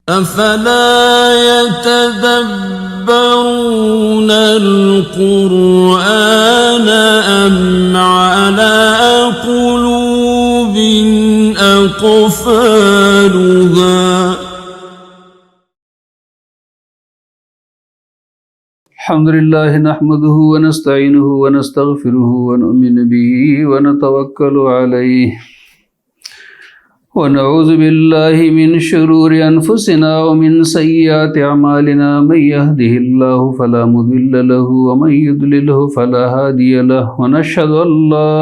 أفلا يتدبرون القرآن أم على قلوب أقفالها الحمد لله نحمده ونستعينه ونستغفره ونؤمن به ونتوكل عليه ونعوذ بالله من شرور أنفسنا ومن سيئات أعمالنا من يهده الله فلا مضل له ومن يضلله فلا هادي له ونشهد أن لا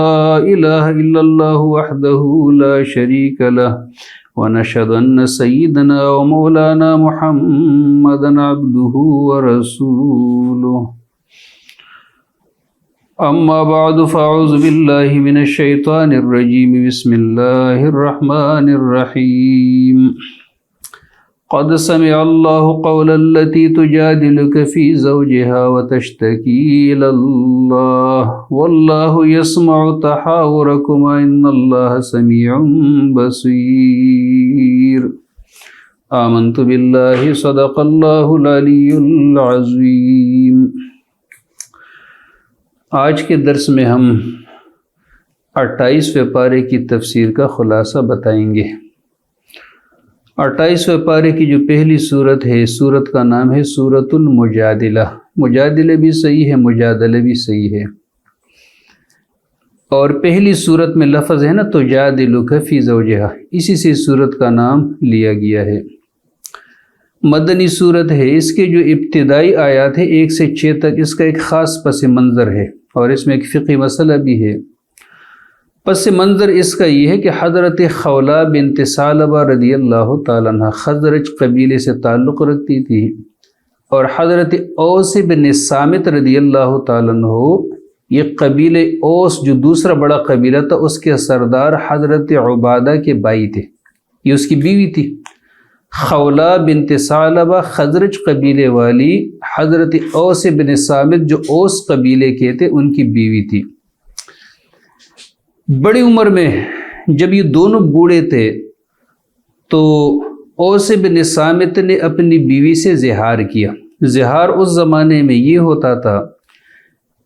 إله إلا الله وحده لا شريك له ونشهد أن سيدنا ومولانا محمدا عبده ورسوله أما بعد فأعوذ بالله من الشيطان الرجيم بسم الله الرحمن الرحيم قد سمع الله قول التي تجادلك في زوجها وتشتكي إلى الله والله يسمع تحاوركما إن الله سميع بصير آمنت بالله صدق الله العلي العظيم۔ آج کے درس میں ہم 28ویں پارے کی تفسیر کا خلاصہ بتائیں گے۔ 28ویں پارے کی جو پہلی صورت ہے، صورت کا نام ہے سورۃ المجادلہ۔ مجادلہ بھی صحیح ہے، مجادلہ بھی صحیح ہے، اور پہلی صورت میں لفظ ہے نا تجادلک فی زوجہا، اسی سے صورت کا نام لیا گیا ہے۔ مدنی صورت ہے، اس کے جو ابتدائی آیات ہے 1 سے 6 تک، اس کا ایک خاص پس منظر ہے اور اس میں ایک فقہی مسئلہ بھی ہے۔ پس منظر اس کا یہ ہے کہ حضرت خولہ بنت ثعلبہ رضی اللہ تعالیٰ عنہ خزرج قبیلے سے تعلق رکھتی تھی، اور حضرت اوس بن صامت رضی اللہ تعالیٰ عنہ یہ قبیلے اوس جو دوسرا بڑا قبیلہ تھا اس کے سردار حضرت عبادہ کے بھائی تھے، یہ اس کی بیوی تھی۔ خولہ بنت ثعلبہ خزرج قبیلے والی حضرت اوس بن صامت جو اوس قبیلے کے تھے ان کی بیوی تھی۔ بڑی عمر میں جب یہ دونوں بوڑھے تھے تو اوس بن صامت نے اپنی بیوی سے زہار کیا۔ زہار اس زمانے میں یہ ہوتا تھا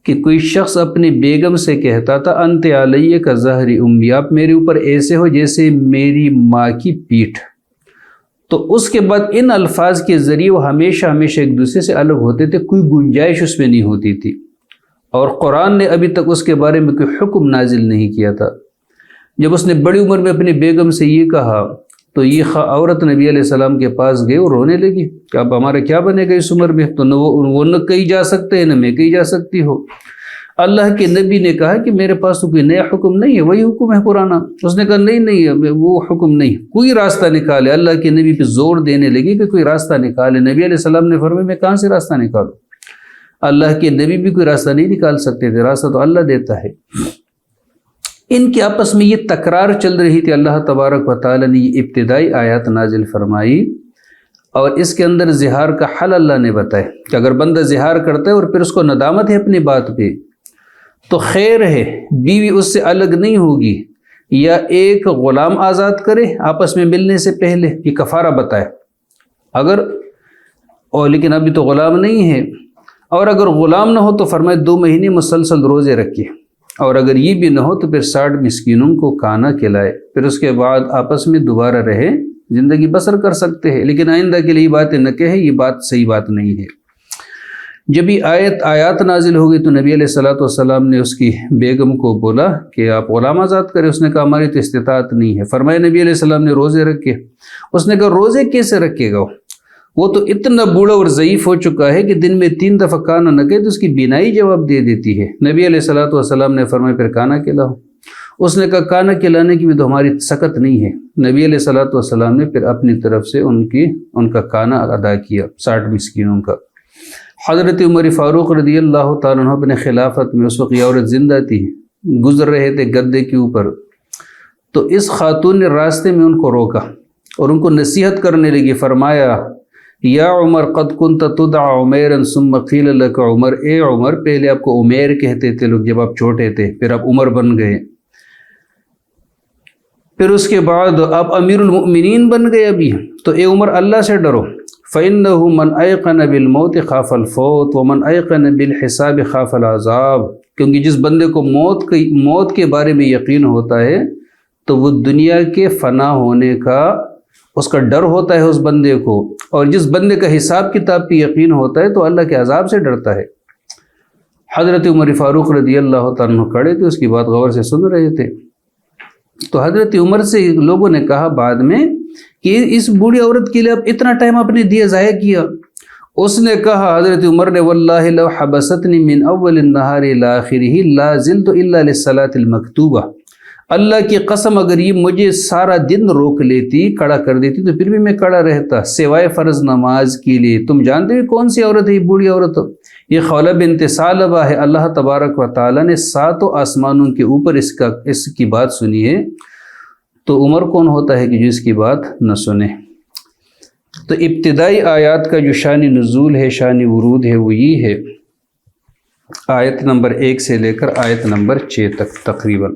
کہ کوئی شخص اپنی بیگم سے کہتا تھا انت علیہ کا ظہر امی، آپ میرے اوپر ایسے ہو جیسے میری ماں کی پیٹھ۔ تو اس کے بعد ان الفاظ کے ذریعے وہ ہمیشہ ایک دوسرے سے الگ ہوتے تھے، کوئی گنجائش اس میں نہیں ہوتی تھی، اور قرآن نے ابھی تک اس کے بارے میں کوئی حکم نازل نہیں کیا تھا۔ جب اس نے بڑی عمر میں اپنی بیگم سے یہ کہا تو یہ عورت نبی علیہ السلام کے پاس گئے اور رونے لگی کہ اب ہمارا کیا بنے گا اس عمر میں، تو وہ نہ کہیں جا سکتے ہیں نہ میں کہیں جا سکتی ہو۔ اللہ کے نبی نے کہا کہ میرے پاس تو کوئی نیا حکم نہیں ہے، وہی حکم ہے پرانا۔ اس نے کہا نہیں وہ حکم نہیں، کوئی راستہ نکالے۔ اللہ کے نبی پہ زور دینے لگی کہ کوئی راستہ نکالے۔ نبی علیہ السلام نے فرمایا میں کہاں سے راستہ نکالوں؟ اللہ کے نبی بھی کوئی راستہ نہیں نکال سکتے تھے، راستہ تو اللہ دیتا ہے۔ ان کے آپس میں یہ تکرار چل رہی تھی۔ اللہ تبارک و تعالیٰ نے یہ ابتدائی آیات نازل فرمائی اور اس کے اندر زہار کا حل اللہ نے بتایا کہ اگر بندہ زہار کرتا ہے اور پھر اس کو ندامت ہے اپنی بات پہ تو خیر ہے، بیوی اس سے الگ نہیں ہوگی، یا ایک غلام آزاد کرے آپس میں ملنے سے پہلے، یہ کفارہ بتائے لیکن ابھی تو غلام نہیں ہے، اور اگر غلام نہ ہو تو فرمائے 2 مہینے مسلسل روزے رکھے، اور اگر یہ بھی نہ ہو تو پھر 60 مسکینوں کو کھانا کھلائے، پھر اس کے بعد آپس میں دوبارہ رہے، زندگی بسر کر سکتے ہیں۔ لیکن آئندہ کے لیے یہ باتیں نہ کہے، یہ بات صحیح بات نہیں ہے۔ جب یہ آیات نازل ہو گئی تو نبی علیہ السلام نے اس کی بیگم کو بولا کہ آپ غلام آزاد کریں۔ اس نے کہا ہماری تو استطاعت نہیں ہے۔ فرمایا نبی علیہ السلام نے روزے رکھے۔ اس نے کہا روزے کیسے رکھے گا، وہ تو اتنا بوڑھا اور ضعیف ہو چکا ہے کہ دن میں 3 دفعہ کھانا نہ کھائے تو اس کی بینائی جواب دے دیتی ہے۔ نبی علیہ السلام نے فرمایا پھر کھانا کھلاؤ۔ اس نے کہا کھانا کھلانے کی بھی تو ہماری سکت نہیں ہے۔ نبی علیہ السلام نے پھر اپنی طرف سے ان کا کھانا ادا کیا 60 مسکینوں کا۔ حضرت عمر فاروق رضی اللہ تعالیٰ عنہ اپنے خلافت میں، اس وقت یہ عورت زندہ تھی، گزر رہے تھے گدے کے اوپر، تو اس خاتون نے راستے میں ان کو روکا اور ان کو نصیحت کرنے لگی۔ فرمایا یا عمر قد كنت تدعى عمیرا ثم قیل لك عمر، اے عمر پہلے آپ کو عمیر کہتے تھے لوگ جب آپ چھوٹے تھے، پھر آپ عمر بن گئے، پھر اس کے بعد آپ امیر المؤمنین بن گئے ابھی، تو اے عمر اللہ سے ڈرو، فَإِنَّهُ مَنْ أَيْقَنَ بِالْمَوْتِ خَافَ الْفَوْتَ وَمَنْ أَيْقَنَ بِالْحِسَابِ خَافَ الْعَذَابَ، کیونکہ جس بندے کو موت کے بارے میں یقین ہوتا ہے تو وہ دنیا کے فنا ہونے کا اس کا ڈر ہوتا ہے اس بندے کو، اور جس بندے کا حساب کتاب پہ یقین ہوتا ہے تو اللہ کے عذاب سے ڈرتا ہے۔ حضرت عمر فاروق رضی اللہ تعالیٰ عنہ کھڑے تھے، اس کی بات غور سے سن رہے تھے، تو حضرت عمر سے لوگوں نے کہا بعد میں کہ اس بوڑھی عورت کے لیے اب اتنا ٹائم آپ نے دیا، ضائع کیا۔ اس نے کہا حضرت عمر نے، واللہ لو حبستنی من اول النہار الى آخرہ لا زلت الا للصلاۃ المکتوبہ، اللہ کی قسم اگر یہ مجھے سارا دن روک لیتی، کھڑا کر دیتی، تو پھر بھی میں کھڑا رہتا سوائے فرض نماز کے لیے۔ تم جانتے ہو کون سی عورت ہے یہ بوڑھی عورت؟ یہ خولہ بنت ثعلبہ ہے۔ اللہ تبارک و تعالیٰ نے ساتوں آسمانوں کے اوپر اس کی بات سنی ہے، تو عمر کون ہوتا ہے کہ جو اس کی بات نہ سنے؟ تو ابتدائی آیات کا جو شان نزول ہے، شان ورود ہے، وہ یہ ہے آیت نمبر 1 سے لے کر آیت نمبر 6 تک تقریباً۔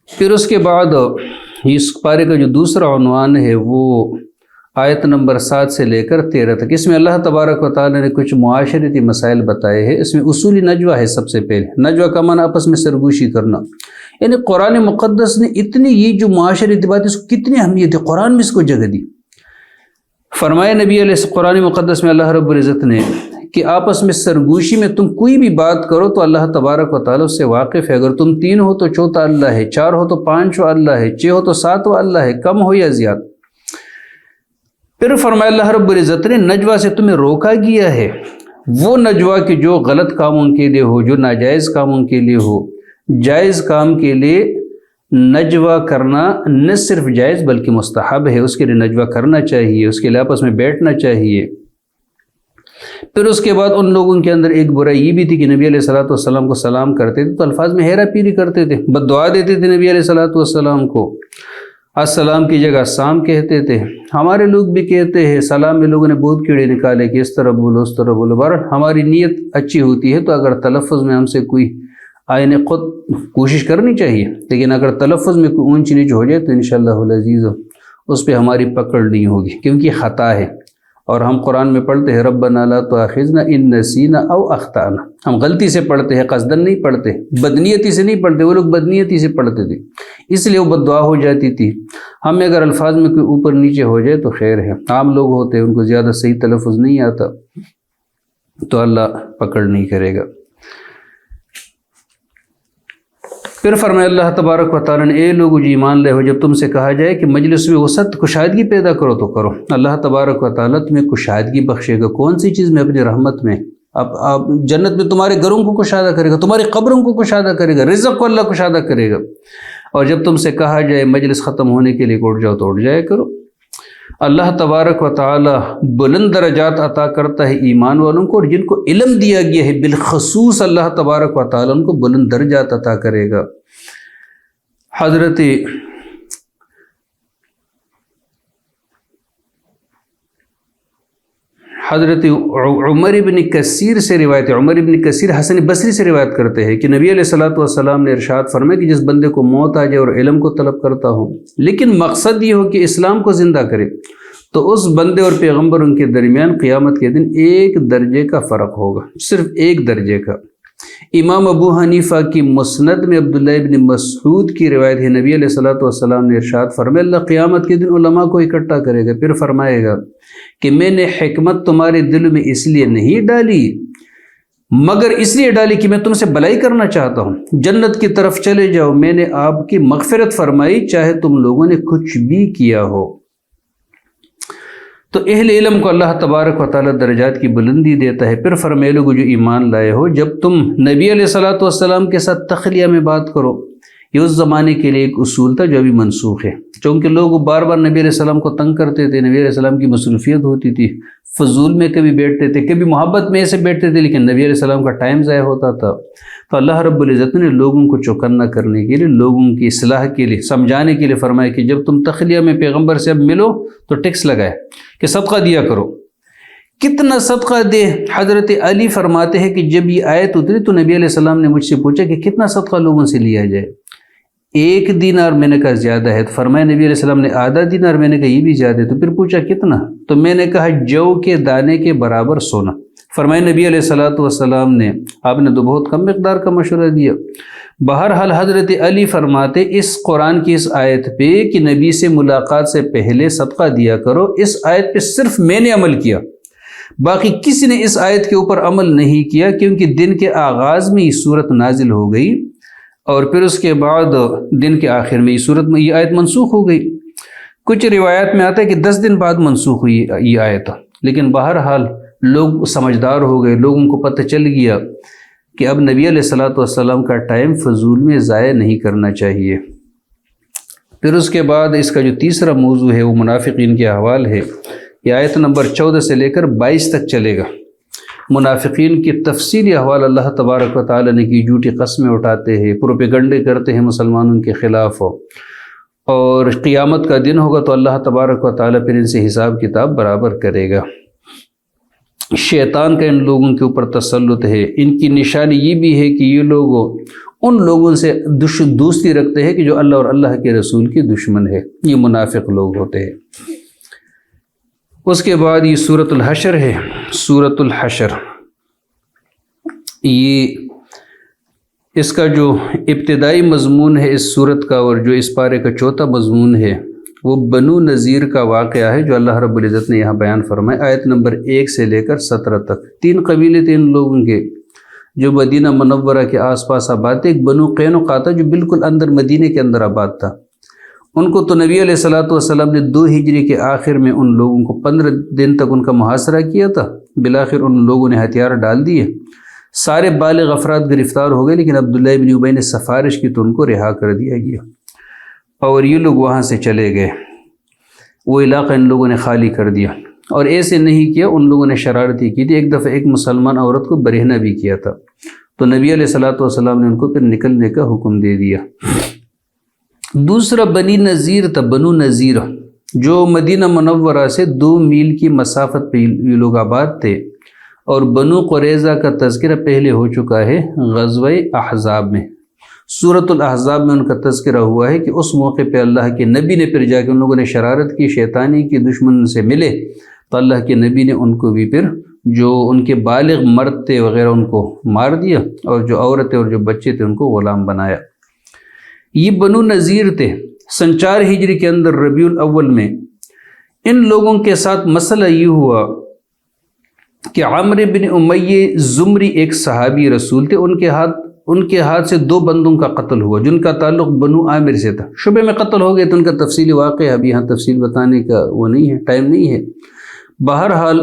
پھر اس کے بعد اس پارے کا جو دوسرا عنوان ہے وہ آیت نمبر 7 سے لے کر 13 تک، اس میں اللہ تبارک و تعالیٰ نے کچھ معاشرتی مسائل بتائے ہیں۔ اس میں اصولی نجوہ ہے، سب سے پہلے نجوہ کا معنی آپس میں سرگوشی کرنا، یعنی قرآن مقدس نے اتنی یہ جو معاشرتی بات اس کو کتنی اہمیت ہے، قرآن میں اس کو جگہ دی۔ فرمایا نبی علیہ قرآن مقدس میں اللہ رب العزت نے کہ آپس میں سرگوشی میں تم کوئی بھی بات کرو تو اللہ تبارک و تعالیٰ اس سے واقف ہے۔ اگر تم 3 ہو تو چوتھا اللہ ہے، 4 ہو تو 5 اللہ ہے، 6 ہو تو 7 اللہ ہے، کم ہو یا زیادہ۔ پھر فرمایا اللہ رب العزت نے نجوہ سے تمہیں روکا گیا ہے، وہ نجوہ کہ جو غلط کاموں کے لیے ہو، جو ناجائز کاموں کے لیے ہو۔ جائز کام کے لیے نجوہ کرنا نہ صرف جائز بلکہ مستحب ہے، اس کے لیے نجوہ کرنا چاہیے، اس کے لیے آپس میں بیٹھنا چاہیے۔ پھر اس کے بعد ان لوگوں کے اندر ایک برائی یہ بھی تھی کہ نبی علیہ الصلوۃ والسلام کو سلام کرتے تھے تو الفاظ میں ہیرا پھیری کرتے تھے، بد دعا دیتے تھے نبی علیہ الصلوۃ والسلام کو، السلام کی جگہ سام کہتے تھے۔ ہمارے لوگ بھی کہتے ہیں، سلام میں لوگوں نے بہت کیڑے نکالے کہ اس طرح بولو اس طرح بولو۔ بہرحال ہماری نیت اچھی ہوتی ہے تو اگر تلفظ میں ہم سے کوئی آئین خود کوشش کرنی چاہیے، لیکن اگر تلفظ میں کوئی اونچ نیچ ہو جائے تو انشاءاللہ العزیز اس پہ ہماری پکڑ نہیں ہوگی، کیونکہ خطا ہے۔ اور ہم قرآن میں پڑھتے ہیں ربنا لا تؤاخذنا ان نسینا او اخطانا، ہم غلطی سے پڑھتے ہیں، قصدن نہیں پڑھتے، بدنیتی سے نہیں پڑھتے۔ وہ لوگ بدنیتی سے پڑھتے تھے اس لیے وہ بد دعا ہو جاتی تھی۔ ہمیں اگر الفاظ میں کوئی اوپر نیچے ہو جائے تو خیر ہے، عام لوگ ہوتے ہیں ان کو زیادہ صحیح تلفظ نہیں آتا تو اللہ پکڑ نہیں کرے گا۔ پھر فرمایا اللہ تبارک و تعالیٰ نے، اے لوگ جو ایمان لے ہو، جب تم سے کہا جائے کہ مجلس میں وسعت کشادگی پیدا کرو تو کرو، اللہ تبارک و تعالیٰ تمہیں کشادگی بخشے گا۔ کون سی چیز میں؟ اپنی رحمت میں۔ اب جنت میں تمہارے گھروں کو کشادہ کرے گا، تمہاری قبروں کو کشادہ کرے گا، رزق کو اللہ کشادہ کرے گا۔ اور جب تم سے کہا جائے مجلس ختم ہونے کے لیے اٹھ جاؤ تو اٹھ جایا کرو۔ اللہ تبارک و تعالی بلند درجات عطا کرتا ہے ایمان والوں کو، اور جن کو علم دیا گیا ہے بالخصوص اللہ تبارک و تعالی ان کو بلند درجات عطا کرے گا۔ حضرت عمر ابن کثیر سے روایت ہے، عمر ابن کثیر حسن بصری سے روایت کرتے ہیں کہ نبی علیہ الصلوۃ والسلام نے ارشاد فرمایا کہ جس بندے کو موت آ جائے اور علم کو طلب کرتا ہو لیکن مقصد یہ ہو کہ اسلام کو زندہ کرے، تو اس بندے اور پیغمبر کے درمیان قیامت کے دن 1 درجے کا فرق ہوگا، صرف 1 درجے کا۔ امام ابو حنیفہ کی مسند میں عبداللہ ابن مسعود کی روایت ہے، نبی علیہ الصلوۃ والسلام نے ارشاد فرمایا اللہ قیامت کے دن علماء کو اکٹھا کرے گا، پھر فرمائے گا کہ میں نے حکمت تمہارے دل میں اس لیے نہیں ڈالی مگر اس لیے ڈالی کہ میں تم سے بھلائی کرنا چاہتا ہوں، جنت کی طرف چلے جاؤ، میں نے آپ کی مغفرت فرمائی چاہے تم لوگوں نے کچھ بھی کیا ہو۔ تو اہل علم کو اللہ تبارک و تعالی درجات کی بلندی دیتا ہے۔ پھر فرمائے لوگ جو ایمان لائے ہو، جب تم نبی علیہ الصلوۃ والسلام کے ساتھ تخلیہ میں بات کرو، یہ اس زمانے کے لیے ایک اصول تھا جو ابھی منسوخ ہے، چونکہ لوگ بار بار نبی علیہ السلام کو تنگ کرتے تھے، نبی علیہ السلام کی مصروفیت ہوتی تھی، فضول میں کبھی بیٹھتے تھے، کبھی محبت میں ایسے بیٹھتے تھے، لیکن نبی علیہ السلام کا ٹائم ضائع ہوتا تھا۔ تو اللہ رب العزت نے لوگوں کو چوکنا کرنے کے لیے، لوگوں کی اصلاح کے لیے، سمجھانے کے لیے فرمایا کہ جب تم تخلیہ میں پیغمبر سے اب ملو تو ٹیکس لگائے کہ صدقہ دیا کرو۔ کتنا صدقہ دے؟ حضرت علی فرماتے ہیں کہ جب یہ آیت اتری تو نبی علیہ السلام نے مجھ سے پوچھا کہ کتنا صدقہ لوگوں سے لیا جائے؟ 1 دینار، میں نے کہا زیادہ ہے، تو فرمایا نبی علیہ السلام نے آدھا دینار، میں نے کہا یہ بھی زیادہ ہے، تو پھر پوچھا کتنا، تو میں نے کہا جو کے دانے کے برابر سونا۔ فرمایا نبی علیہ السلام نے، آپ نے تو بہت کم مقدار کا مشورہ دیا۔ بہرحال حضرت علی فرماتے اس قرآن کی اس آیت پہ کہ نبی سے ملاقات سے پہلے صدقہ دیا کرو، اس آیت پہ صرف میں نے عمل کیا، باقی کسی نے اس آیت کے اوپر عمل نہیں کیا، کیونکہ دن کے آغاز میں یہ صورت نازل ہو گئی اور پھر اس کے بعد دن کے آخر میں یہ آیت منسوخ ہو گئی۔ کچھ روایات میں آتا ہے کہ 10 دن بعد منسوخ ہوئی یہ آیت، لیکن بہرحال لوگ سمجھدار ہو گئے، لوگوں کو پتہ چل گیا کہ اب نبی علیہ السلام کا ٹائم فضول میں ضائع نہیں کرنا چاہیے۔ پھر اس کے بعد اس کا جو تیسرا موضوع ہے وہ منافقین کے احوال ہے۔ یہ آیت نمبر 14 سے لے کر 22 تک چلے گا۔ منافقین کی تفصیلی احوال اللہ تبارک و تعالیٰ نے کی، جھوٹی قسمیں اٹھاتے ہیں، پروپیگنڈے کرتے ہیں مسلمانوں کے خلاف، اور قیامت کا دن ہوگا تو اللہ تبارک و تعالیٰ پھر ان سے حساب کتاب برابر کرے گا۔ شیطان کا ان لوگوں کے اوپر تسلط ہے، ان کی نشانی یہ بھی ہے کہ یہ لوگ ان لوگوں سے دوستی رکھتے ہیں کہ جو اللہ اور اللہ کے رسول کے دشمن ہے، یہ منافق لوگ ہوتے ہیں۔ اس کے بعد یہ سورۃ الحشر ہے۔ سورۃ الحشر یہ اس کا جو ابتدائی مضمون ہے اس سورت کا، اور جو اس پارے کا چوتھا مضمون ہے، وہ بنو نذیر کا واقعہ ہے جو اللہ رب العزت نے یہاں بیان فرمایا۔ آیت نمبر 1 سے لے کر 17 تک 3 قبیلے تھے ان لوگوں کے جو مدینہ منورہ کے آس پاس آباد تھے۔ ایک بنو قینقاع تھا جو بالکل اندر مدینے کے اندر آباد تھا، ان کو تو نبی علیہ السلام نے 2 ہجری کے آخر میں ان لوگوں کو 15 دن تک ان کا محاصرہ کیا تھا، بالآخر ان لوگوں نے ہتھیار ڈال دیے، سارے بالغ افراد گرفتار ہو گئے، لیکن عبداللہ بن ابی نے سفارش کی تو ان کو رہا کر دیا گیا، اور یہ لوگ وہاں سے چلے گئے، وہ علاقہ ان لوگوں نے خالی کر دیا۔ اور ایسے نہیں کیا، ان لوگوں نے شرارتی کی تھی، ایک دفعہ ایک مسلمان عورت کو برہنہ بھی کیا تھا، تو نبی علیہ السلام نے ان کو پھر نکلنے کا حکم دے دیا۔ دوسرا بنی نذیر تھا، بنو نذیر، جو مدینہ منورہ سے 2 میل کی مسافت پہ یہ لوگ آباد تھے، اور بنو قریظہ کا تذکرہ پہلے ہو چکا ہے غزوہ احزاب میں۔ سورۃ الاحزاب میں ان کا تذکرہ ہوا ہے کہ اس موقع پہ اللہ کے نبی نے پھر جا کے ان لوگوں نے شرارت کی، شیطانی کی، دشمن سے ملے، تو اللہ کے نبی نے ان کو بھی پھر جو ان کے بالغ مرد تھے وغیرہ ان کو مار دیا، اور جو عورتیں اور جو بچے تھے ان کو غلام بنایا۔ یہ بنو نذیر تھے۔ سن 4 ہجری کے اندر ربیع الاول میں ان لوگوں کے ساتھ مسئلہ یہ ہوا کہ عمرو بن امیہ زمری ایک صحابی رسول تھے، ان کے ہاتھ سے 2 بندوں کا قتل ہوا جن کا تعلق بنو عامر سے تھا، شبے میں قتل ہو گئے، تو ان کا تفصیلی واقعہ ابھی یہاں تفصیل بتانے کا وہ نہیں ہے، ٹائم نہیں ہے۔ بہرحال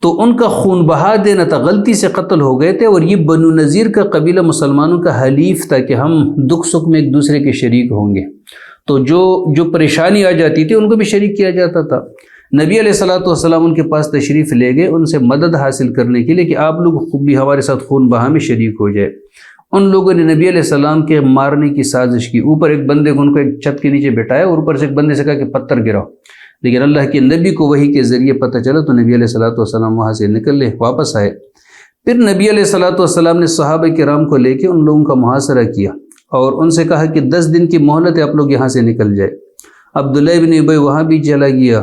تو ان کا خون بہا دینا تھا، غلطی سے قتل ہو گئے تھے، اور یہ بنو نذیر کا قبیلہ مسلمانوں کا حلیف تھا کہ ہم دکھ سکھ میں ایک دوسرے کے شریک ہوں گے، تو جو پریشانی آ جاتی تھی ان کو بھی شریک کیا جاتا تھا۔ نبی علیہ السلام ان کے پاس تشریف لے گئے ان سے مدد حاصل کرنے کے لیے کہ آپ لوگ خود بھی ہمارے ساتھ خون بہا میں شریک ہو جائے۔ ان لوگوں نے نبی علیہ السلام کے مارنے کی سازش کی، اوپر ایک بندے کو ان کو ایک چھت کے نیچے بٹھایا، اور اوپر سے ایک بندے سے کہا کہ پتھر گراؤ، لیکن اللہ کے نبی کو وحی کے ذریعے پتہ چلا تو نبی علیہ السلام وہاں سے نکلے، واپس آئے۔ پھر نبی علیہ السلام نے صحابہ کرام کو لے کے ان لوگوں کا محاصرہ کیا اور ان سے کہا کہ 10 دن کی مہلت ہے، آپ لوگ یہاں سے نکل جائے۔ عبداللہ بن ابی وہاں بھی چلا گیا،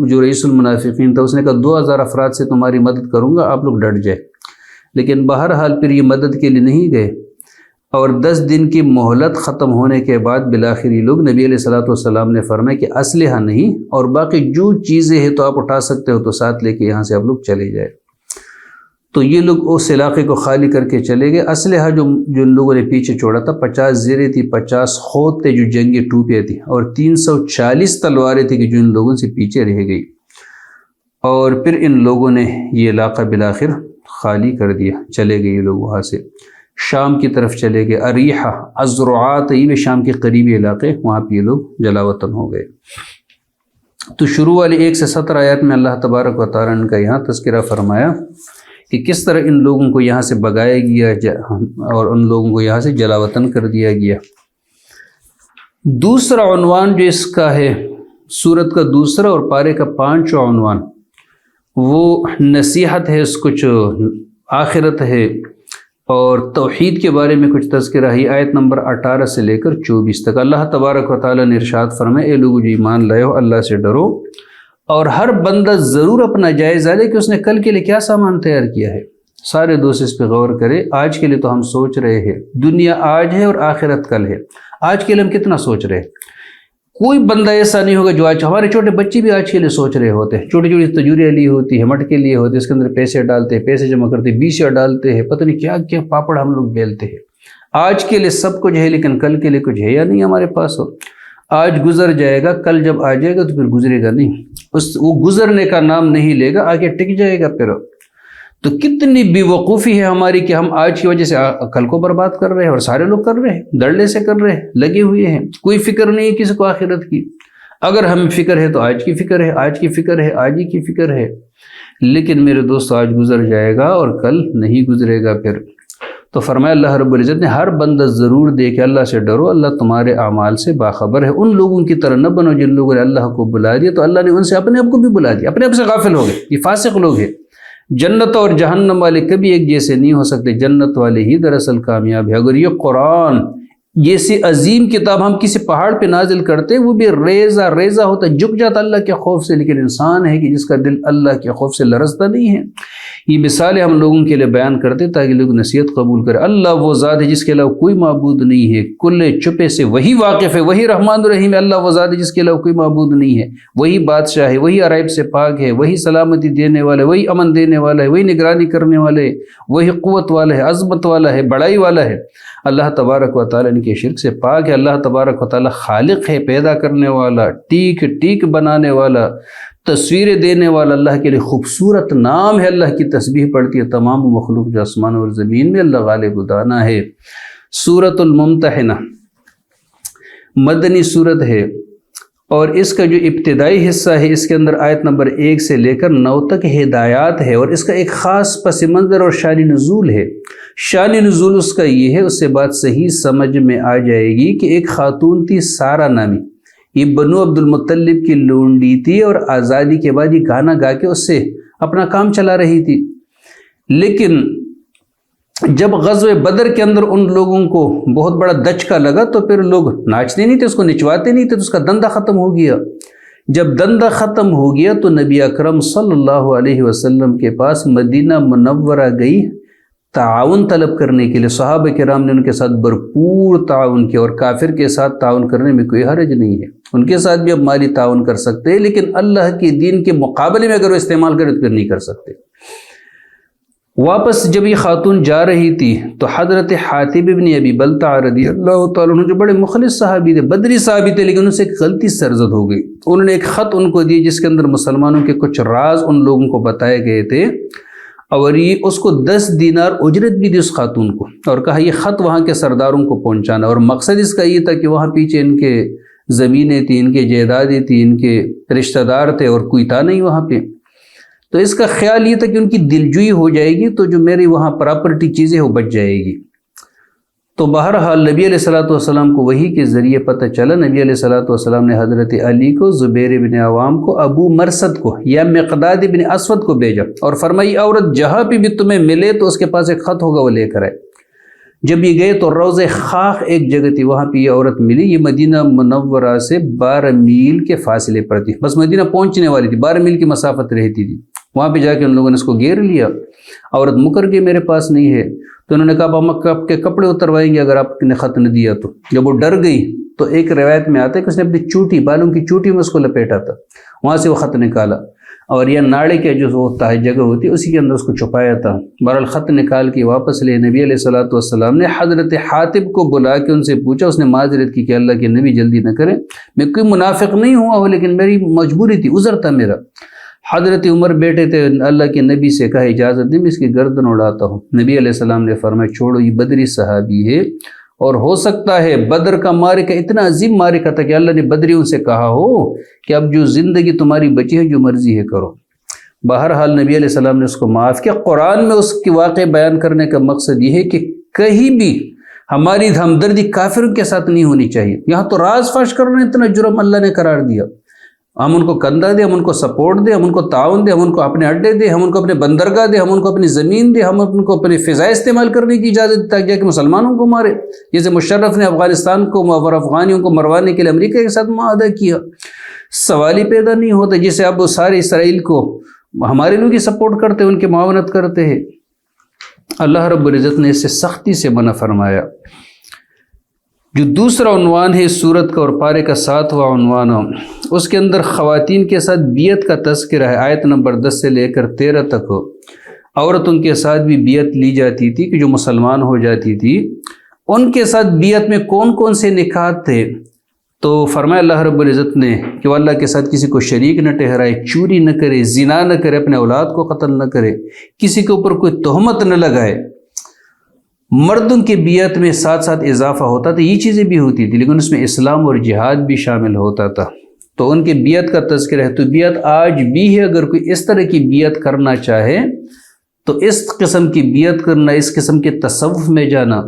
جو رئیس المنافقین تھا، اس نے کہا 2000 افراد سے تمہاری مدد کروں گا، آپ لوگ ڈٹ جائے، لیکن بہرحال پھر یہ مدد کے لیے نہیں گئے، اور 10 دن کی مہلت ختم ہونے کے بعد بالآخر یہ لوگ نبی علیہ السلام نے فرمایا کہ اسلحہ نہیں اور باقی جو چیزیں ہیں تو آپ اٹھا سکتے ہو تو ساتھ لے کے یہاں سے آپ لوگ چلے جائے۔ تو یہ لوگ اس علاقے کو خالی کر کے چلے گئے۔ اسلحہ جو ان لوگوں نے پیچھے چھوڑا تھا 50 زریں تھی، 50 خود تھے جو جنگی ٹوپیاں تھیں، اور 340 تلواریں تھیں کہ جو ان لوگوں سے پیچھے رہ گئی، اور پھر ان لوگوں نے یہ علاقہ بالآخر خالی کر دیا، چلے گئے یہ لوگ وہاں سے شام کی طرف چلے گئے۔ اریحہ، الزرعات، یہ بھی شام کے قریبی علاقے، وہاں پہ یہ لوگ جلا وطن ہو گئے۔ تو شروع والی 1 سے 17 آیات میں اللہ تبارک و تعالیٰ نے کا یہاں تذکرہ فرمایا کہ کس طرح ان لوگوں کو یہاں سے بگایا گیا اور ان لوگوں کو یہاں سے جلا وطن کر دیا گیا۔ دوسرا عنوان جو اس کا ہے، سورت کا دوسرا اور پارے کا 5واں عنوان، وہ نصیحت ہے، اس کچھ آخرت ہے، اور توحید کے بارے میں کچھ تذکرہ ہے، آیت نمبر 18 سے لے کر 24 تک۔ اللہ تبارک و تعالیٰ نے ارشاد فرمائے، اے لوگو جو ایمان لائے ہو اللہ سے ڈرو، اور ہر بندہ ضرور اپنا جائزہ لے کہ اس نے کل کے لیے کیا سامان تیار کیا ہے۔ سارے دوست اس پہ غور کرے۔ آج کے لیے تو ہم سوچ رہے ہیں، دنیا آج ہے اور آخرت کل ہے۔ آج کے لیے ہم کتنا سوچ رہے ہیں؟ کوئی بندہ ایسا نہیں ہوگا جو آج، ہمارے چھوٹے بچے بھی آج کے لیے سوچ رہے ہوتے ہیں، چھوٹی چھوٹی تجوریاں لی ہوتی ہے، مٹکے لیے ہوتے ہیں، اس کے اندر پیسے ڈالتے ہیں، پیسے جمع کرتے ہیں، بیسیاں ڈالتے ہیں، پتہ نہیں کیا کیا پاپڑ ہم لوگ بیلتے ہیں۔ آج کے لیے سب کچھ ہے لیکن کل کے لیے کچھ ہے یا نہیں ہمارے پاس ہو۔ آج گزر جائے گا، کل جب آ جائے گا تو پھر گزرے گا نہیں، وہ گزرنے کا نام نہیں لے گا، آگے ٹک جائے گا پھر۔ تو کتنی بے وقوفی ہے ہماری کہ ہم آج کی وجہ سے کل کو برباد کر رہے ہیں، اور سارے لوگ کر رہے ہیں، دھڑلے سے کر رہے ہیں، لگے ہوئے ہیں، کوئی فکر نہیں ہے کسی کو آخرت کی۔ اگر ہم فکر ہے تو آج کی فکر ہے، آج کی فکر ہے، آج ہی کی فکر ہے، لیکن میرے دوست آج گزر جائے گا اور کل نہیں گزرے گا پھر۔ تو فرمایا اللہ رب العزت نے ہر بندہ ضرور دے کہ اللہ سے ڈرو، اللہ تمہارے اعمال سے باخبر ہے۔ ان لوگوں کی طرح نہ بنو جن لوگوں نے اللہ کو بلا دیا تو اللہ نے ان سے اپنے آپ کو بھی بلا دیا، اپنے آپ سے غافل ہو گئے، یہ فاسق لوگ ہیں۔ جنت اور جہنم والے کبھی ایک جیسے نہیں ہو سکتے، جنت والے ہی دراصل کامیاب ہے۔ اگر یہ قرآن جیسی عظیم کتاب ہم کسی پہاڑ پہ نازل کرتے، وہ بھی ریزہ ریزہ ہوتا، جھک جاتا اللہ کے خوف سے، لیکن انسان ہے کہ جس کا دل اللہ کے خوف سے لرزتا نہیں ہے۔ یہ مثالیں ہم لوگوں کے لیے بیان کرتے تاکہ لوگ نصیحت قبول کریں۔ اللہ وہ ذات ہے جس کے علاوہ کوئی معبود نہیں ہے، کل چپے سے وہی واقف ہے، وہی رحمان الرحیم ہے۔ اللہ وہ ذات ہے جس کے علاوہ کوئی معبود نہیں ہے، وہی بادشاہ ہے، وہی عرائب سے پاک ہے، وہی سلامتی دینے والا ہے، وہی امن دینے والا ہے، وہی نگرانی کرنے والا ہے، وہی قوت والا ہے، عظمت والا ہے، بڑائی والا ہے۔ اللہ تبارک و تعالیٰ ان کے شرک سے پاک ہے۔ اللہ تبارک و تعالیٰ خالق ہے، پیدا کرنے والا، ٹیک ٹیک بنانے والا، تصویریں دینے والا۔ اللہ کے لیے خوبصورت نام ہے، اللہ کی تسبیح پڑھتی ہے تمام مخلوق جو آسمان اور زمین میں، اللہ غالب دانا ہے۔ سورۃ الممتحنہ مدنی سورت ہے، اور اس کا جو ابتدائی حصہ ہے اس کے اندر آیت نمبر 1 سے لے کر 9 تک ہدایات ہے، اور اس کا ایک خاص پس منظر اور شان نزول ہے۔ شان نزول اس کا یہ ہے، اس سے بات صحیح سمجھ میں آ جائے گی کہ ایک خاتون تھی سارہ نامی، یہ بنو عبد المطلب کی لونڈی تھی، اور آزادی کے بعد یہ گانا گا کے اس سے اپنا کام چلا رہی تھی۔ لیکن جب غزوہ بدر کے اندر ان لوگوں کو بہت بڑا دچکا لگا تو پھر لوگ ناچتے نہیں تھے، اس کو نچواتے نہیں تھے، تو اس کا دندہ ختم ہو گیا۔ جب دندہ ختم ہو گیا تو نبی اکرم صلی اللہ علیہ وسلم کے پاس مدینہ منورہ گئی تعاون طلب کرنے کے لیے۔ صحابہ کرام نے ان کے ساتھ بھرپور تعاون کیا، اور کافر کے ساتھ تعاون کرنے میں کوئی حرج نہیں ہے، ان کے ساتھ بھی اب مالی تعاون کر سکتے ہیں، لیکن اللہ کے دین کے مقابلے میں اگر وہ استعمال کرے تو پھر نہیں کر سکتے۔ واپس جب یہ خاتون جا رہی تھی تو حضرت حاتب ابن ابی بلتع رضی اللہ تعالیٰ عنہ جو بڑے مخلص صحابی تھے، بدری صحابی تھے، لیکن ان سے ایک غلطی سرزد ہو گئی۔ انہوں نے ایک خط ان کو دیا جس کے اندر مسلمانوں کے کچھ راز ان لوگوں کو بتائے گئے تھے، اور یہ اس کو 10 دینار اجرت بھی دی اس خاتون کو، اور کہا یہ خط وہاں کے سرداروں کو پہنچانا، اور مقصد اس کا یہ تھا کہ وہاں پیچھے ان کے زمینیں تھیں، ان کے جائیدادیں تھیں، ان کے رشتہ دار تھے، اور کوئی تھا نہیں وہاں پہ۔ تو اس کا خیال یہ تھا کہ ان کی دلجوئی ہو جائے گی تو جو میری وہاں پراپرٹی چیزیں وہ بچ جائے گی۔ تو بہرحال نبی علیہ الصلوۃ والسلام کو وحی کے ذریعے پتہ چلا، نبی علیہ الصلوۃ والسلام نے حضرت علی کو، زبیر بن عوام کو، ابو مرثد کو یا مقداد بن اسود کو بھیجا، اور فرمائی عورت جہاں پہ بھی تمہیں ملے تو اس کے پاس ایک خط ہوگا وہ لے کر آئے۔ جب یہ گئے تو روض خاخ ایک جگہ تھی، وہاں پہ یہ عورت ملی۔ یہ مدینہ منورہ سے 12 میل کے فاصلے پر تھی، بس مدینہ پہنچنے والی تھی، 12 میل کی مسافت رہتی تھی۔ وہاں پہ جا کے ان لوگوں نے اس کو گھیر لیا۔ عورت مکر کے میرے پاس نہیں ہے، تو انہوں نے کہا ہم آپ کے کپڑے اتروائیں گے اگر آپ نے خط نہ دیا تو۔ جب وہ ڈر گئی تو ایک روایت میں آتا ہے کہ اس نے اپنی چوٹی، بالوں کی چوٹی میں اس کو لپیٹا تھا، وہاں سے وہ خط نکالا، اور یہ ناڑے کے جو ہوتا ہے جگہ ہوتی ہے اسی کے اندر اس کو چھپایا تھا۔ بہرحال خط نکال کے واپس لے، نبی علیہ الصلوۃ والسلام نے حضرت حاتب کو بلا کے ان سے پوچھا، اس نے معذرت کی کہ اللہ کے نبی جلدی نہ کریں، میں کوئی منافق نہیں ہوا ہوں لیکن میری مجبوری تھی، عذر تھا میرا۔ حضرت عمر بیٹے تھے، اللہ کے نبی سے کہا اجازت دیں میں اس کی گردن اڑاتا ہوں۔ نبی علیہ السلام نے فرمایا چھوڑو، یہ بدری صحابی ہے، اور ہو سکتا ہے بدر کا معرکہ اتنا عظیم معرکہ تھا کہ اللہ نے بدریوں سے کہا ہو کہ اب جو زندگی تمہاری بچی ہے جو مرضی ہے کرو۔ بہرحال نبی علیہ السلام نے اس کو معاف کیا۔ قرآن میں اس کے واقع بیان کرنے کا مقصد یہ ہے کہ کہیں بھی ہماری ہمدردی کافروں کے ساتھ نہیں ہونی چاہیے۔ یہاں تو راز فاش کرنا اتنا جرم اللہ نے قرار دیا، ہم ان کو کندھا دیں، ہم ان کو سپورٹ دیں، ہم ان کو تعاون دیں، ہم ان کو اپنے اڈے دیں، ہم ان کو اپنے بندرگاہ دیں، ہم ان کو اپنی زمین دیں، ہم ان کو اپنی فضائیں استعمال کرنے کی اجازت دیں تاکہ کہ مسلمانوں کو مارے، جیسے مشرف نے افغانستان کو اور افغانیوں کو مروانے کے لیے امریکہ کے ساتھ معاہدہ کیا۔ سوال ہی پیدا نہیں ہوتا، جیسے اب وہ سارے اسرائیل کو ہمارے لوگ ہی سپورٹ کرتے ہیں، ان کی معاونت کرتے ہیں۔ اللہ رب العزت نے اس سے سختی سے منع فرمایا۔ جو دوسرا عنوان ہے اس سورت کا اور پارے کا 7واں عنوان، اس کے اندر خواتین کے ساتھ بیعت کا تذکرہ ہے۔ آیت نمبر 10 سے لے کر 13 تک عورتوں کے ساتھ بھی بیعت لی جاتی تھی کہ جو مسلمان ہو جاتی تھی، ان کے ساتھ بیعت میں کون کون سے نکات تھے؟ تو فرمایا اللہ رب العزت نے کہ وہ اللہ کے ساتھ کسی کو شریک نہ ٹھہرائے، چوری نہ کرے، زنا نہ کرے، اپنے اولاد کو قتل نہ کرے، کسی کے اوپر کوئی تہمت نہ لگائے۔ مردوں کے بیعت میں ساتھ ساتھ اضافہ ہوتا تھا، یہ چیزیں بھی ہوتی تھی، لیکن اس میں اسلام اور جہاد بھی شامل ہوتا تھا۔ تو ان کے بیعت کا تذکرہ ہے۔ تو بیعت آج بھی ہے، اگر کوئی اس طرح کی بیعت کرنا چاہے تو اس قسم کی بیعت کرنا، اس قسم کے تصوف میں جانا،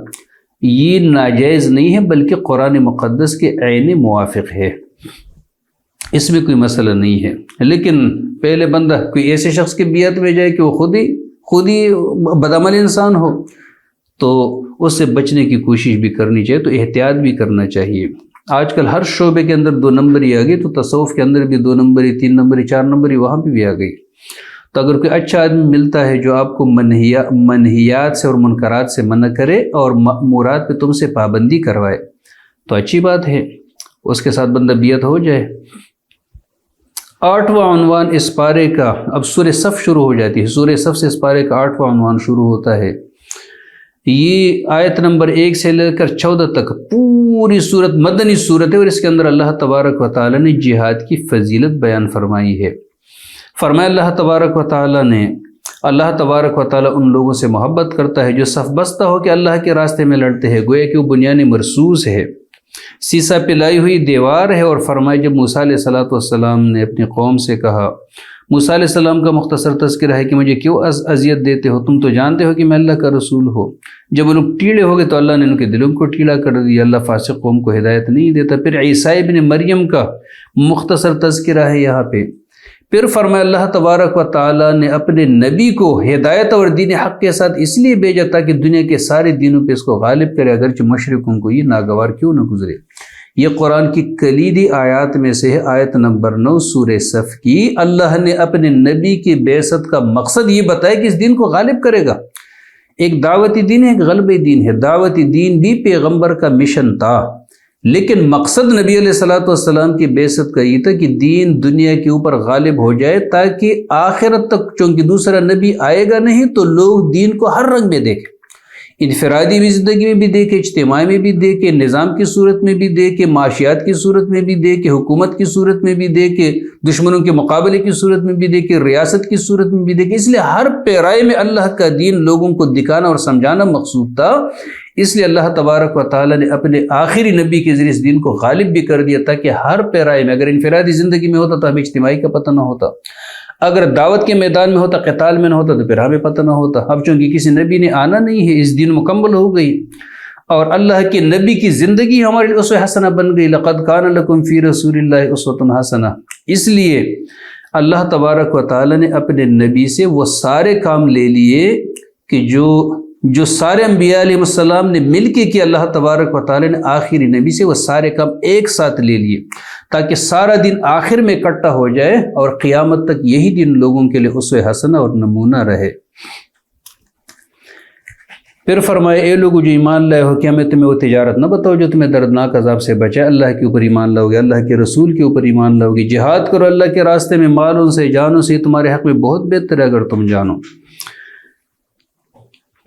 یہ ناجائز نہیں ہے، بلکہ قرآن مقدس کے عین موافق ہے، اس میں کوئی مسئلہ نہیں ہے۔ لیکن پہلے بندہ کوئی ایسے شخص کی بیعت میں جائے کہ وہ خود ہی بدعمل انسان ہو، تو اس سے بچنے کی کوشش بھی کرنی چاہیے، تو احتیاط بھی کرنا چاہیے۔ آج کل ہر شعبے کے اندر 2 نمبری آ گئی، تو تصوف کے اندر بھی 2 نمبری، 3 نمبری، 4 نمبری وہاں پہ بھی آ گئی۔ تو اگر کوئی اچھا آدمی ملتا ہے جو آپ کو منہیات سے اور منکرات سے منع کرے اور مأمورات پہ تم سے پابندی کروائے تو اچھی بات ہے، اس کے ساتھ بندہ بیعت ہو جائے۔ 8واں عنوان اس پارے کا، اب سورہ صف شروع ہو جاتی ہے، سورہ صف سے اس پارے کا 8واں عنوان شروع ہوتا ہے۔ یہ آیت نمبر 1 سے لے کر 14 تک پوری صورت مدنی صورت ہے، اور اس کے اندر اللہ تبارک و تعالی نے جہاد کی فضیلت بیان فرمائی ہے۔ فرمایا اللہ تبارک و تعالی ان لوگوں سے محبت کرتا ہے جو صف بستہ ہو کہ اللہ کے راستے میں لڑتے ہیں، گویا کہ وہ بنیان مرصوص ہے، سیسا پلائی ہوئی دیوار ہے۔ اور فرمایا جب موسیٰ علیہ السلام نے اپنی قوم سے کہا، موسیٰ علیہ السلام کا مختصر تذکرہ ہے کہ مجھے کیوں اذیت دیتے ہو، تم تو جانتے ہو کہ میں اللہ کا رسول ہوں۔ جب وہ لوگ ٹیڑے ہو گئے تو اللہ نے ان کے دلوں کو ٹیڑا کر دیا، اللہ فاسق قوم کو ہدایت نہیں دیتا۔ پھر عیسیٰ ابن مریم کا مختصر تذکرہ ہے یہاں پہ۔ پھر فرمایا اللہ تبارک و تعالیٰ نے اپنے نبی کو ہدایت اور دین حق کے ساتھ اس لیے بھیجا تاکہ دنیا کے سارے دینوں پہ اس کو غالب کرے، اگرچہ مشرکوں کو یہ ناگوار کیوں نہ گزرے۔ یہ قرآن کی کلیدی آیات میں سے ہے، آیت نمبر 9 سورہ صف کی۔ اللہ نے اپنے نبی کی بعثت کا مقصد یہ بتایا کہ اس دین کو غالب کرے گا۔ ایک دعوتی دین ہے، ایک غلبی دین ہے۔ دعوتی دین بھی پیغمبر کا مشن تھا، لیکن مقصد نبی علیہ السلام کی بعثت کا یہ تھا کہ دین دنیا کے اوپر غالب ہو جائے، تاکہ آخرت تک چونکہ دوسرا نبی آئے گا نہیں تو لوگ دین کو ہر رنگ میں دیکھیں، انفرادی بھی زندگی میں بھی دیکھے، اجتماعی میں بھی دیکھے، نظام کی صورت میں بھی دیکھے، معاشیات کی صورت میں بھی دیکھے، حکومت کی صورت میں بھی دیکھے، دشمنوں کے مقابلے کی صورت میں بھی دیکھے، ریاست کی صورت میں بھی دیکھے۔ اس لیے ہر پیرائے میں اللہ کا دین لوگوں کو دکھانا اور سمجھانا مقصود تھا۔ اس لیے اللہ تبارک و تعالیٰ نے اپنے آخری نبی کے ذریعے اس دین کو غالب بھی کر دیا، تاکہ ہر پیرائے میں، اگر انفرادی زندگی میں ہوتا تو ہمیں اجتماعی کا پتہ نہ ہوتا، اگر دعوت کے میدان میں ہوتا، قتال میں نہ ہوتا تو پھر ہمیں پتہ نہ ہوتا۔ اب چونکہ کسی نبی نے آنا نہیں ہے، اس دین مکمل ہو گئی، اور اللہ کے نبی کی زندگی ہمارے لیے اسوہ حسنہ بن گئی۔ لقد کان لکم فی رسول اللہ اسوۃ حسنہ۔ اس لیے اللہ تبارک و تعالیٰ نے اپنے نبی سے وہ سارے کام لے لیے کہ جو سارے انبیاء علیہ السلام نے مل کے کیا، اللہ تبارک و تعالیٰ نے آخری نبی سے وہ سارے کام ایک ساتھ لے لیے، تاکہ سارا دن آخر میں اکٹھا ہو جائے اور قیامت تک یہی دن لوگوں کے لیے اسوہ حسنہ اور نمونہ رہے۔ پھر فرمائے اے لوگو جو ایمان لائے ہو، کیا میں تمہیں وہ تجارت نہ بتاؤ جو تمہیں دردناک عذاب سے بچائے؟ اللہ کے اوپر ایمان لاؤ گے، اللہ کے رسول کے اوپر ایمان لاؤ گے، جہاد کرو اللہ کے راستے میں مالوں سے جانوں سے، تمہارے حق میں بہت بہتر ہے اگر تم جانو۔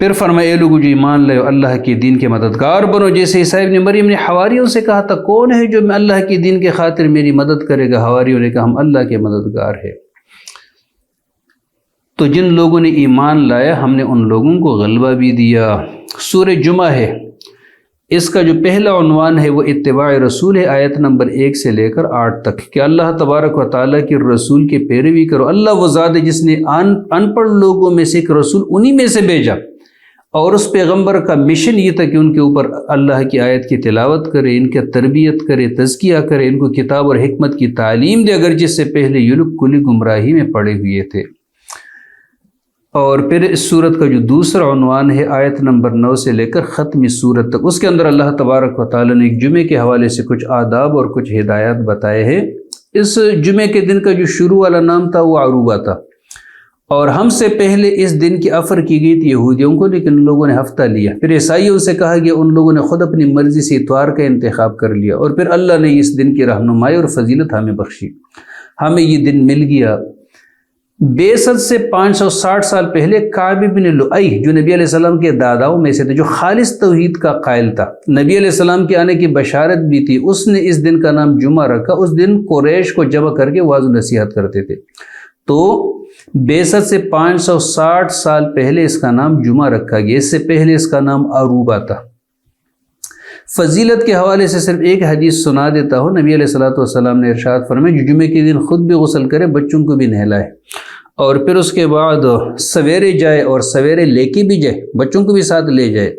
پھر فرمائے اے لوگو جو ایمان لائے ہو، اللہ کے دین کے مددگار بنو، جیسے عیسیٰ ابن مریم نے حواریوں سے کہا تھا کون ہے جو اللہ کے دین کے خاطر میری مدد کرے گا؟ حواریوں نے کہا ہم اللہ کے مددگار ہیں۔ تو جن لوگوں نے ایمان لایا ہم نے ان لوگوں کو غلبہ بھی دیا۔ سورہ جمعہ ہے، اس کا جو پہلا عنوان ہے وہ اتباع رسول ہے، آیت نمبر 1 سے لے کر 8 تک، کہ اللہ تبارک و تعالیٰ کے رسول کی پیروی کرو۔ اللہ وہ ذات ہے جس نے ان پڑھ لوگوں میں سے ایک رسول انہی میں سے بھیجا، اور اس پیغمبر کا مشن یہ تھا کہ ان کے اوپر اللہ کی آیت کی تلاوت کرے، ان کی تربیت کرے، تزکیہ کرے، ان کو کتاب اور حکمت کی تعلیم دے، اگر جس سے پہلے یہ لوگ کلی گمراہی میں پڑے ہوئے تھے۔ اور پھر اس صورت کا جو دوسرا عنوان ہے آیت نمبر 9 سے لے کر ختم صورت تک، اس کے اندر اللہ تبارک و تعالیٰ نے ایک جمعے کے حوالے سے کچھ آداب اور کچھ ہدایات بتائے ہیں۔ اس جمعے کے دن کا جو شروع والا نام تھا وہ عروبہ تھا، اور ہم سے پہلے اس دن کی افر کی گئی تھی یہودیوں کو، لیکن ان لوگوں نے ہفتہ لیا۔ پھر عیسائیوں سے کہا گیا، ان لوگوں نے خود اپنی مرضی سے اتوار کا انتخاب کر لیا، اور پھر اللہ نے اس دن کی رہنمائی اور فضیلت ہمیں بخشی، ہمیں یہ دن مل گیا۔ بیست سے 560 سال پہلے کعب بن لؤی جو نبی علیہ السلام کے داداؤں میں سے تھے، جو خالص توحید کا قائل تھا، نبی علیہ السلام کے آنے کی بشارت بھی تھی، اس نے اس دن کا نام جمعہ رکھا۔ اس دن قریش کو جمع کر کے وعظ و نصیحت کرتے تھے، تو بیست سے 560 سال پہلے اس کا نام جمعہ رکھا گیا، اس سے پہلے اس کا نام عروبہ تھا۔ فضیلت کے حوالے سے صرف ایک حدیث سنا دیتا ہوں۔ نبی علیہ السلام نے ارشاد فرمایا، جو جمعے کے دن خود بھی غسل کرے، بچوں کو بھی نہلائے، اور پھر اس کے بعد سویرے جائے اور سویرے لے کے بھی جائے، بچوں کو بھی ساتھ لے جائے،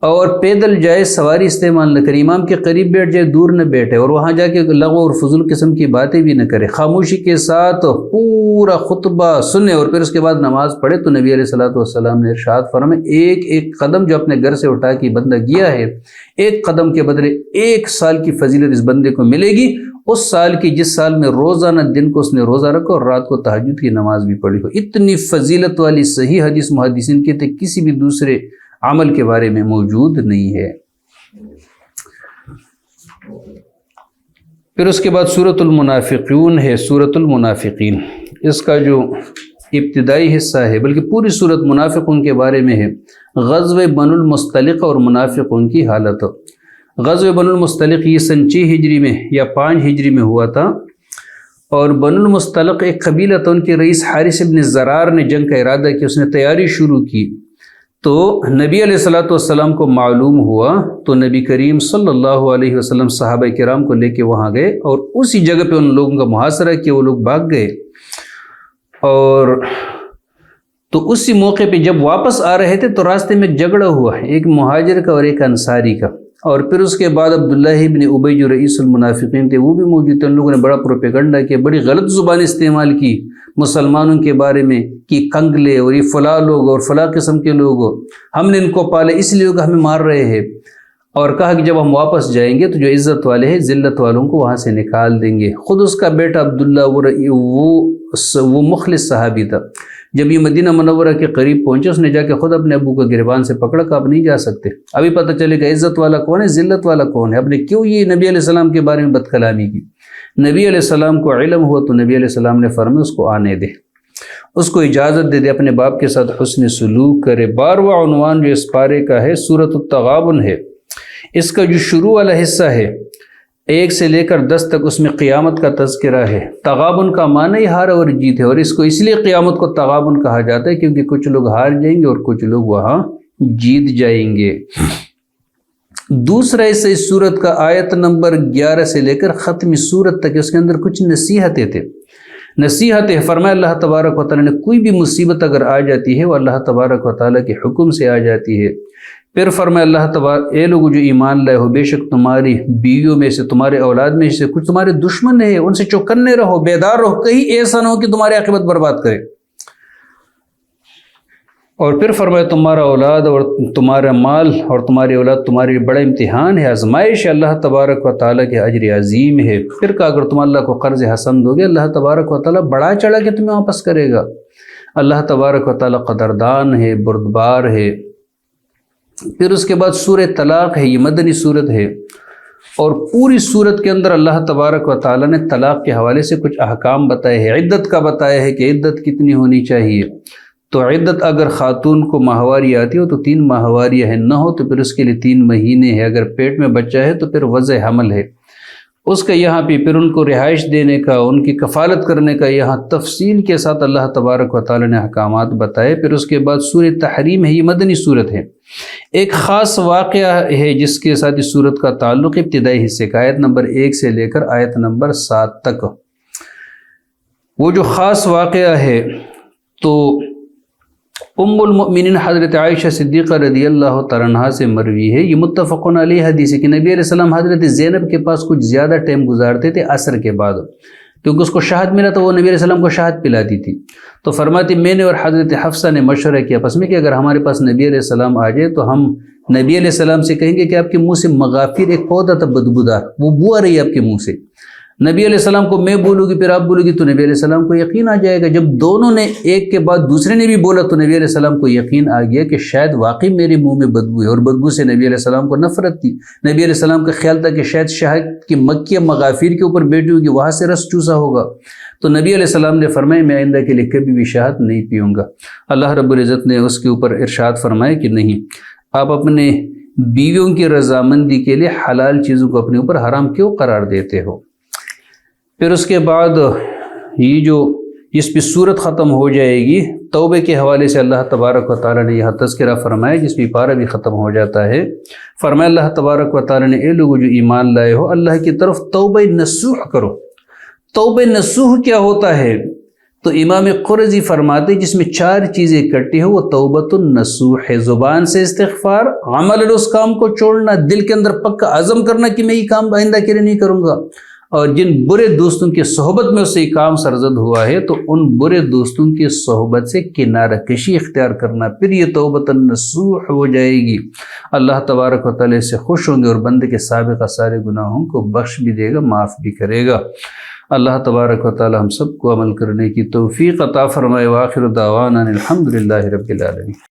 اور پیدل جائے، سواری استعمال نہ کرے، امام کے قریب بیٹھ جائے، دور نہ بیٹھے، اور وہاں جا کے لغو اور فضول قسم کی باتیں بھی نہ کرے، خاموشی کے ساتھ پورا خطبہ سنے اور پھر اس کے بعد نماز پڑھے۔ تو نبی علیہ السلام نے ارشاد فرمایا، ایک ایک قدم جو اپنے گھر سے اٹھا کے بندہ گیا ہے، ایک قدم کے بدلے 1 سال کی فضیلت اس بندے کو ملے گی، اس سال کی جس سال میں روزانہ دن کو اس نے روزہ رکھا اور رات کو تہجد کی نماز بھی پڑھی ہو۔ اتنی فضیلت والی صحیح حدیث محدثین کہتے ہیں کسی بھی دوسرے عمل کے بارے میں موجود نہیں ہے۔ پھر اس کے بعد سورۃ المنافقون ہے، سورۃ المنافقین، اس کا جو ابتدائی حصہ ہے، بلکہ پوری سورۃ منافقون کے بارے میں ہے۔ غزوہ بنو المصطلق اور منافقون کی حالت۔ غزوہ بنو المصطلق یہ سن 6 ہجری میں یا 5 ہجری میں ہوا تھا، اور بنو المصطلق ایک قبیلہ تھا، ان کے رئیس حارث بن زرار نے جنگ کا ارادہ کیا، اس نے تیاری شروع کی، تو نبی علیہ السلام کو معلوم ہوا، تو نبی کریم صلی اللہ علیہ وسلم صحابہ کرام کو لے کے وہاں گئے، اور اسی جگہ پہ ان لوگوں کا محاصرہ کیا، وہ لوگ بھاگ گئے۔ اور تو اسی موقع پہ جب واپس آ رہے تھے تو راستے میں ایک جھگڑا ہوا، ایک مہاجر کا اور ایک انصاری کا، اور پھر اس کے بعد عبداللہ بن ابی جو رئیس المنافقین تھے وہ بھی موجود تھے۔ ان لوگوں نے بڑا پروپیگنڈا کیا، بڑی غلط زبان استعمال کی مسلمانوں کے بارے میں، کہ کنگلے اور یہ فلاں لوگ اور فلاں قسم کے لوگ، ہم نے ان کو پالے اس لیے ہمیں مار رہے ہیں، اور کہا کہ جب ہم واپس جائیں گے تو جو عزت والے ہیں ذلت والوں کو وہاں سے نکال دیں گے۔ خود اس کا بیٹا عبداللہ وہ مخلص صحابی تھا، جب یہ مدینہ منورہ کے قریب پہنچے اس نے جا کے خود اپنے ابو کو گریبان سے پکڑا کہ آپ نہیں جا سکتے، ابھی پتہ چلے گا عزت والا کون ہے، ذلت والا کون ہے، اب نے کیوں یہ نبی علیہ السلام کے بارے میں بد کلامی کی۔ نبی علیہ السلام کو علم ہوا تو نبی علیہ السلام نے فرمایا اس کو آنے دے، اس کو اجازت دے دے، اپنے باپ کے ساتھ حسن سلوک کرے۔ 12واں عنوان جو اس پارے کا ہے سورۃ التغابن ہے۔ اس کا جو شروع والا حصہ ہے 1 سے لے کر 10 تک، اس میں قیامت کا تذکرہ ہے۔ تغابن کا معنی ہی ہار اور جیت ہے، اور اس کو اس لیے قیامت کو تغابن کہا جاتا ہے کیونکہ کچھ لوگ ہار جائیں گے اور کچھ لوگ وہاں جیت جائیں گے۔ دوسرا حصہ اس سورت کا آیت نمبر 11 سے لے کر ختم سورت تک، اس کے اندر کچھ نصیحتیں تھے۔ نصیحتیں فرمایا اللہ تبارک و تعالیٰ نے کوئی بھی مصیبت اگر آ جاتی ہے وہ اللہ تبارک و تعالیٰ کے حکم سے آ جاتی ہے۔ پھر فرمایا اللہ تبارک، اے لوگو جو ایمان لائے ہو، بے شک تمہاری بیویوں میں سے، تمہارے اولاد میں سے کچھ تمہارے دشمن ہیں، ان سے چوکنے رہو، بیدار رہو، کہیں ایسا نہ ہو کہ تمہاری عاقبت برباد کرے۔ اور پھر فرمایا تمہارا اولاد اور تمہارا مال اور تمہاری اولاد تمہارے لیے بڑا امتحان ہے، آزمائش ہے، اللہ تبارک و تعالیٰ کے اجر عظیم ہے۔ پھر کہا اگر تم اللہ کو قرض حسن دو گے، اللہ تبارک و تعالیٰ بڑا چڑھا کے تمہیں واپس کرے گا۔ اللہ تبارک و تعالیٰ قدردان ہے، بردبار ہے۔ پھر اس کے بعد سورہ طلاق ہے، یہ مدنی سورت ہے، اور پوری سورت کے اندر اللہ تبارک و تعالیٰ نے طلاق کے حوالے سے کچھ احکام بتائے ہیں، عدت کا بتایا ہے کہ عدت کتنی ہونی چاہیے۔ تو عدت اگر خاتون کو ماہواری آتی ہو تو 3 ماہواریاں ہیں، نہ ہو تو پھر اس کے لیے 3 مہینے ہے، اگر پیٹ میں بچہ ہے تو پھر وضع حمل ہے اس کا، یہاں پھر ان کو رہائش دینے کا، ان کی کفالت کرنے کا یہاں تفصیل کے ساتھ اللہ تبارک و تعالیٰ نے احکامات بتائے۔ پھر اس کے بعد سورہ تحریم ہے، یہ مدنی سورت ہے، ایک خاص واقعہ ہے جس کے ساتھ اس سورت کا تعلق ابتدائی حصے کا آیت نمبر 1 سے لے کر آیت نمبر 7 تک۔ وہ جو خاص واقعہ ہے تو ام المؤمنین حضرت عائشہ صدیقہ رضی اللہ تعالیٰ عنہا سے مروی ہے، یہ متفقن علیہ حدیث ہے کہ نبی علیہ السلام حضرت زینب کے پاس کچھ زیادہ ٹائم گزارتے تھے عصر کے بعد، کیونکہ اس کو شہد ملا تو وہ نبی علیہ السلام کو شہد پلاتی تھی۔ تو فرماتی میں نے اور حضرت حفصہ نے مشورہ کیا آپس میں کہ اگر ہمارے پاس نبی علیہ السلام آ جائے تو ہم نبی علیہ السلام سے کہیں گے کہ آپ کے منہ سے مغافیر، ایک پودا تھا بدبودار، وہ بو آ رہی ہے آپ کے منہ سے۔ نبی علیہ السلام کو میں بولوں گی پھر آپ بولو گی تو نبی علیہ السلام کو یقین آ جائے گا۔ جب دونوں نے ایک کے بعد دوسرے نے بھی بولا تو نبی علیہ السلام کو یقین آ گیا کہ شاید واقعی میرے منہ میں بدبو ہے، اور بدبو سے نبی علیہ السلام کو نفرت تھی۔ نبی علیہ السلام کا خیال تھا کہ شاید شہد کی مکھی مغافیر کے اوپر بیٹھی ہوگی، وہاں سے رس چوسا ہوگا۔ تو نبی علیہ السلام نے فرمایا میں آئندہ کے لیے کبھی بھی شہد نہیں پیوں گا۔ اللہ رب العزت نے اس کے اوپر ارشاد فرمایا کہ نہیں، آپ اپنے بیویوں کی رضامندی کے لیے حلال چیزوں کو اپنے اوپر حرام کیوں قرار دیتے ہو؟ پھر اس کے بعد یہ جو اس پہ صورت ختم ہو جائے گی، توبے کے حوالے سے اللہ تبارک و تعالیٰ نے یہاں تذکرہ فرمایا، جس پہ پارہ بھی ختم ہو جاتا ہے۔ فرمایا اللہ تبارک و تعالیٰ نے اے لوگوں جو ایمان لائے ہو، اللہ کی طرف توبہ نصوح کرو۔ توبہ نصوح کیا ہوتا ہے؟ تو امام قرظی فرماتے جس میں 4 چیزیں اکٹھی ہو وہ توبۃ النصوح ہے۔ زبان سے استغفار، عمل اس کام کو چھوڑنا، دل کے اندر پکا عزم کرنا کہ میں یہ کام آئندہ کے لیے نہیں کروں گا، اور جن برے دوستوں کی صحبت میں اسے کام سرزد ہوا ہے تو ان برے دوستوں کی صحبت سے کنارہ کشی اختیار کرنا، پھر یہ توبۃ النصوح ہو جائے گی۔ اللہ تبارک و تعالیٰ سے خوش ہوں گے اور بندے کے سابقہ سارے گناہوں کو بخش بھی دے گا، معاف بھی کرے گا۔ اللہ تبارک و تعالیٰ ہم سب کو عمل کرنے کی توفیق عطا فرمائے۔ وآخر دعوانا الحمدللہ رب العالمین۔